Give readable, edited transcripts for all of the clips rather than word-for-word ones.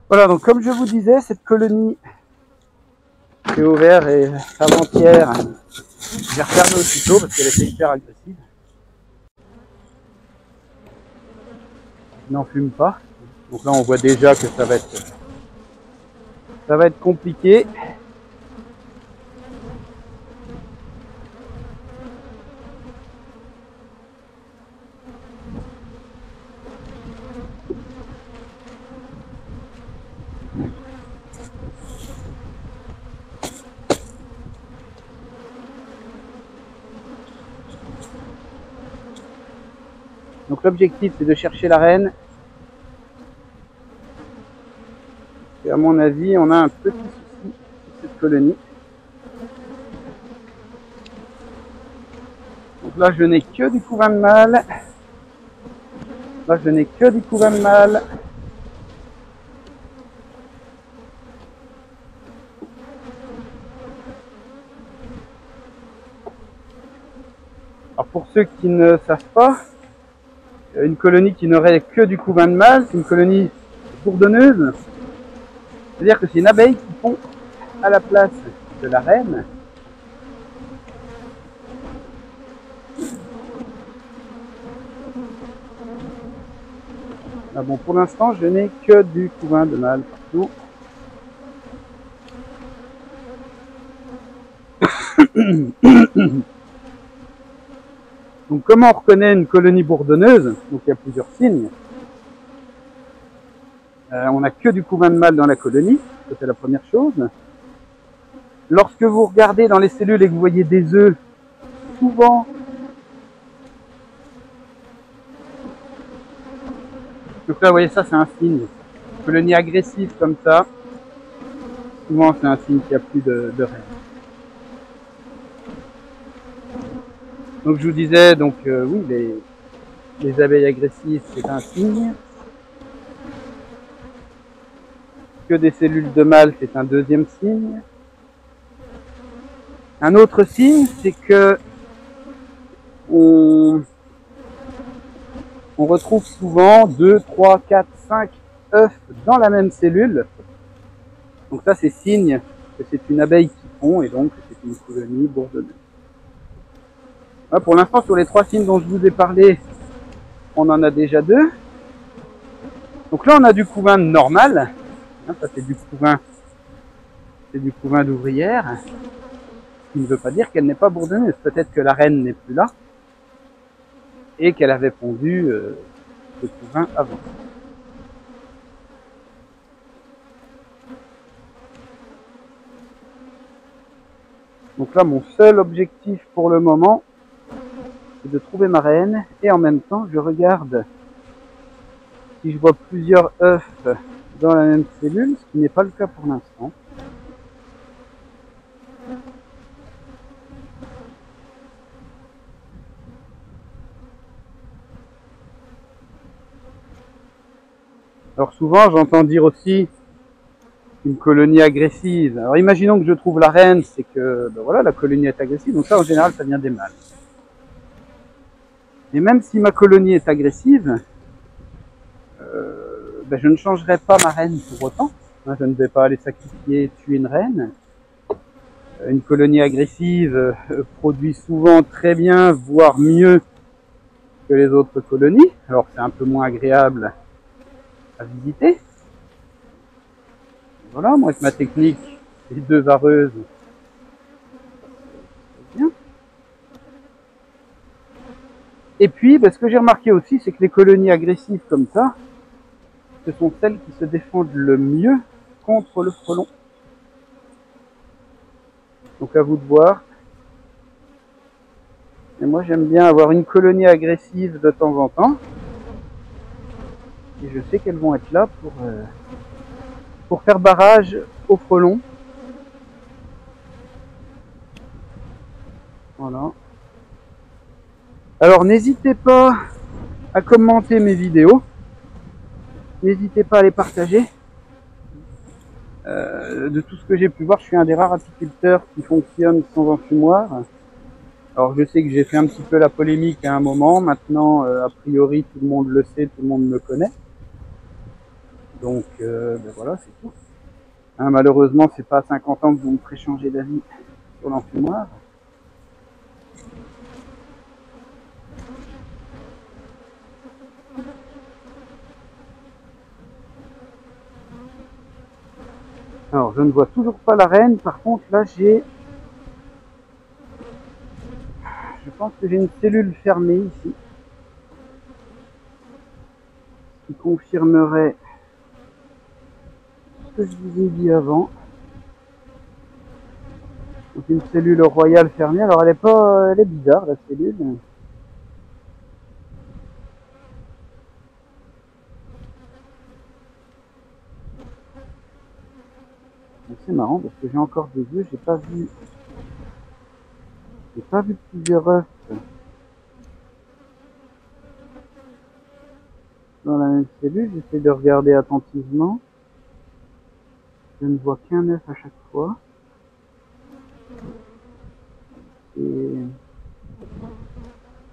Voilà, donc comme je vous disais, cette colonie qui est ouverte et avant-hier, j'ai refermé aussitôt parce qu'elle était hyper agressive. Je n'en fume pas. Donc là, on voit déjà que ça va être compliqué. Donc l'objectif, c'est de chercher la reine. Et à mon avis, on a un petit souci sur cette colonie. Donc là, je n'ai que du couvain de mâle. Là, je n'ai que du couvain de mâle. Alors pour ceux qui ne savent pas, une colonie qui n'aurait que du couvain de mâle, c'est une colonie bourdonneuse. C'est-à-dire que c'est une abeille qui pond à la place de la reine. Ah bon, pour l'instant, je n'ai que du couvain de mâle partout. Donc comment on reconnaît une colonie bourdonneuse? Donc il y a plusieurs signes. On n'a que du couvain de mâle dans la colonie, ça c'est la première chose. Lorsque vous regardez dans les cellules et que vous voyez des œufs, souvent, donc là vous voyez ça c'est un signe. Colonie agressive comme ça, souvent c'est un signe qu'il n'y a plus de reine. Donc je vous disais, donc oui, les abeilles agressives c'est un signe. Que des cellules de mâle c'est un deuxième signe. Un autre signe c'est que on retrouve souvent 2, 3, 4, 5 œufs dans la même cellule. Donc ça c'est signe que c'est une abeille qui pond et donc c'est une colonie bourdonneuse. Là, pour l'instant sur les 3 signes dont je vous ai parlé, on en a déjà 2. Donc là on a du couvain normal, ça c'est du couvain d'ouvrière, ce qui ne veut pas dire qu'elle n'est pas bourdonneuse. Peut-être que la reine n'est plus là et qu'elle avait pondu le couvain avant. Donc là, mon seul objectif pour le moment, c'est de trouver ma reine. Et en même temps, je regarde si je vois plusieurs œufs dans la même cellule, ce qui n'est pas le cas pour l'instant. Alors souvent, j'entends dire aussi une colonie agressive. Alors imaginons que je trouve la reine, c'est que ben voilà, la colonie est agressive. Donc ça, en général, ça vient des mâles. Et même si ma colonie est agressive, ben je ne changerai pas ma reine pour autant. Je ne vais pas aller sacrifier et tuer une reine. Une colonie agressive produit souvent très bien, voire mieux que les autres colonies. Alors c'est un peu moins agréable à visiter. Voilà, moi avec ma technique, les 2 vareuses, c'est bien. Et puis, ben, ce que j'ai remarqué aussi, c'est que les colonies agressives comme ça, ce sont celles qui se défendent le mieux contre le frelon. Donc à vous de voir. Et moi j'aime bien avoir une colonie agressive de temps en temps. Et je sais qu'elles vont être là pour faire barrage aux frelons. Voilà. Alors n'hésitez pas à commenter mes vidéos. n'hésitez pas à les partager. De tout ce que j'ai pu voir, je suis un des rares apiculteurs qui fonctionne sans enfumoir. Alors je sais que j'ai fait un petit peu la polémique à un moment, maintenant a priori tout le monde le sait, tout le monde me connaît. Donc ben voilà, c'est tout. Hein, malheureusement, c'est pas à 50 ans que vous me ferez changer d'avis sur l'enfumoir. Alors, je ne vois toujours pas la reine. Par contre, là, je pense que j'ai une cellule fermée ici, qui confirmerait ce que je vous ai dit avant. Donc, une cellule royale fermée. Alors, elle est bizarre, la cellule. C'est marrant parce que j'ai encore des œufs, j'ai pas vu plusieurs œufs dans la même cellule. J'essaie de regarder attentivement. Je ne vois qu'un œuf à chaque fois.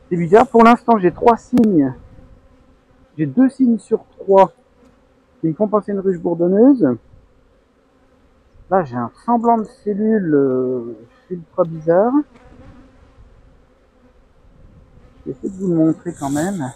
C'est bizarre. Pour l'instant, j'ai 3 signes. J'ai 2 signes sur 3 qui me font penser une ruche bourdonneuse. Là, j'ai un semblant de cellule ultra bizarre. Je vais essayer de vous le montrer quand même.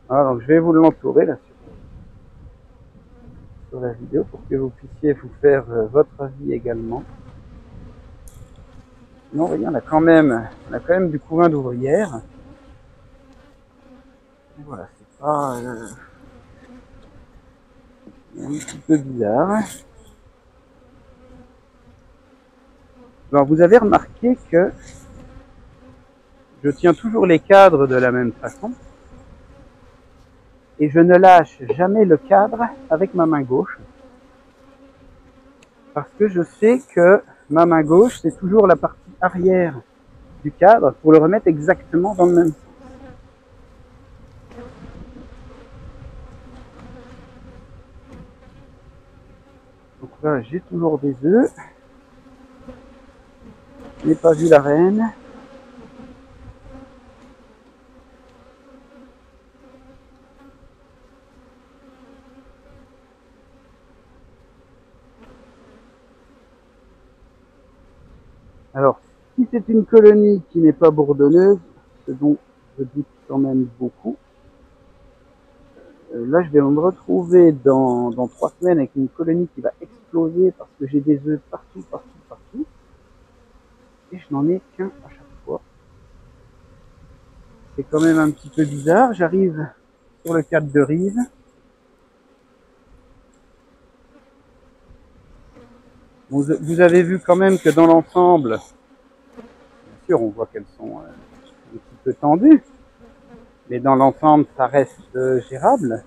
Voilà, donc je vais vous l'entourer là sur la vidéo pour que vous puissiez vous faire votre avis également. Non, voyez, on a quand même du couvain d'ouvrières. Voilà, c'est pas un petit peu bizarre. Alors vous avez remarqué que je tiens toujours les cadres de la même façon et je ne lâche jamais le cadre avec ma main gauche parce que je sais que ma main gauche c'est toujours la partie arrière du cadre pour le remettre exactement dans le même sens. Donc là j'ai toujours des œufs. Je n'ai pas vu la reine. Alors, si c'est une colonie qui n'est pas bourdonneuse, ce dont je doute quand même beaucoup, là je vais me retrouver dans 3 semaines avec une colonie qui va exploser parce que j'ai des œufs partout. Et je n'en ai qu'un à chaque fois. C'est quand même un petit peu bizarre. J'arrive sur le cadre de Rive. Vous avez vu quand même que dans l'ensemble, bien sûr on voit qu'elles sont un petit peu tendues, mais dans l'ensemble ça reste gérable.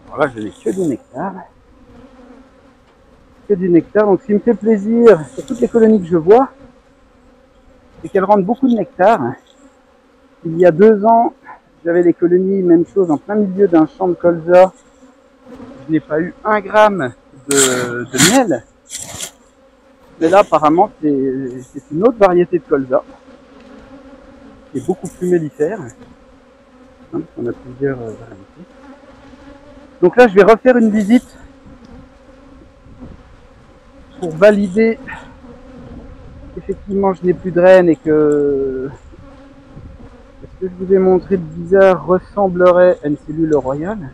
Alors là je n'ai que du nectar. Donc ce qui me fait plaisir sur toutes les colonies que je vois, c'est qu'elles rendent beaucoup de nectar. Il y a 2 ans, j'avais des colonies, même chose, en plein milieu d'un champ de colza. Je n'ai pas eu 1 gramme de miel. Mais là, apparemment, c'est une autre variété de colza, qui est beaucoup plus mellifère. Hein, on a plusieurs variétés. Donc là, je vais refaire une visite pour valider effectivement je n'ai plus de reine et que ce que je vous ai montré de bizarre ressemblerait à une cellule royale.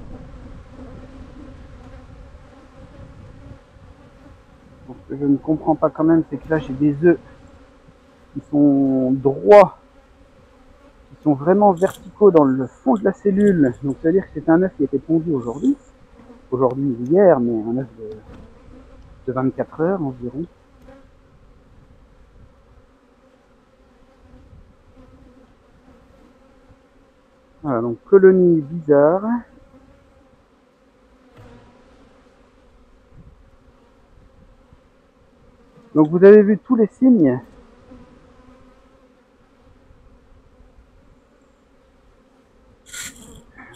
Donc, ce que je ne comprends pas quand même, c'est que là j'ai des œufs qui sont droits, qui sont vraiment verticaux dans le fond de la cellule. Donc ça veut dire que c'est un œuf qui a été pondu aujourd'hui ou hier, mais un œuf de 24 heures environ. Voilà, donc colonie bizarre. Donc vous avez vu tous les signes.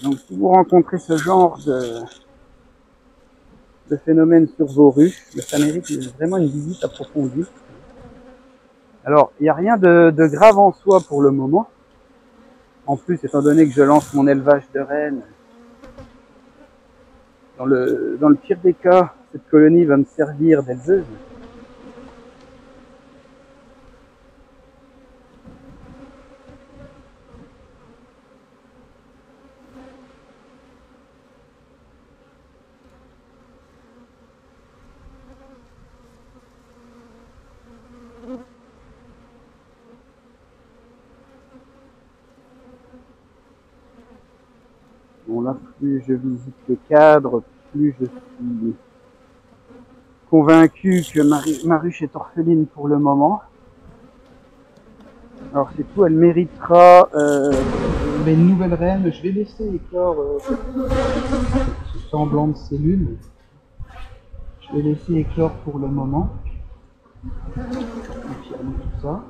Donc si vous rencontrez ce genre de phénomène sur vos ruches, ça mérite vraiment une visite approfondie. Alors il n'y a rien de grave en soi pour le moment. En plus, étant donné que je lance mon élevage de rennes, dans le pire des cas, cette colonie va me servir d'éleveuse. Bon là, plus je visite le cadre, plus je suis convaincu que ma ruche est orpheline pour le moment. Alors c'est tout, elle méritera une nouvelle reine. Je vais laisser éclore ce semblant de cellule. Je vais laisser éclore pour le moment. Confirmer tout ça.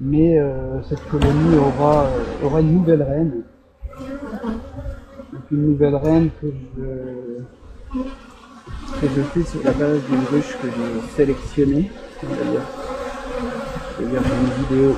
Mais cette colonie aura une nouvelle reine. Donc une nouvelle reine que je fais sur la base d'une ruche que j'ai sélectionnée. Je vais faire une vidéo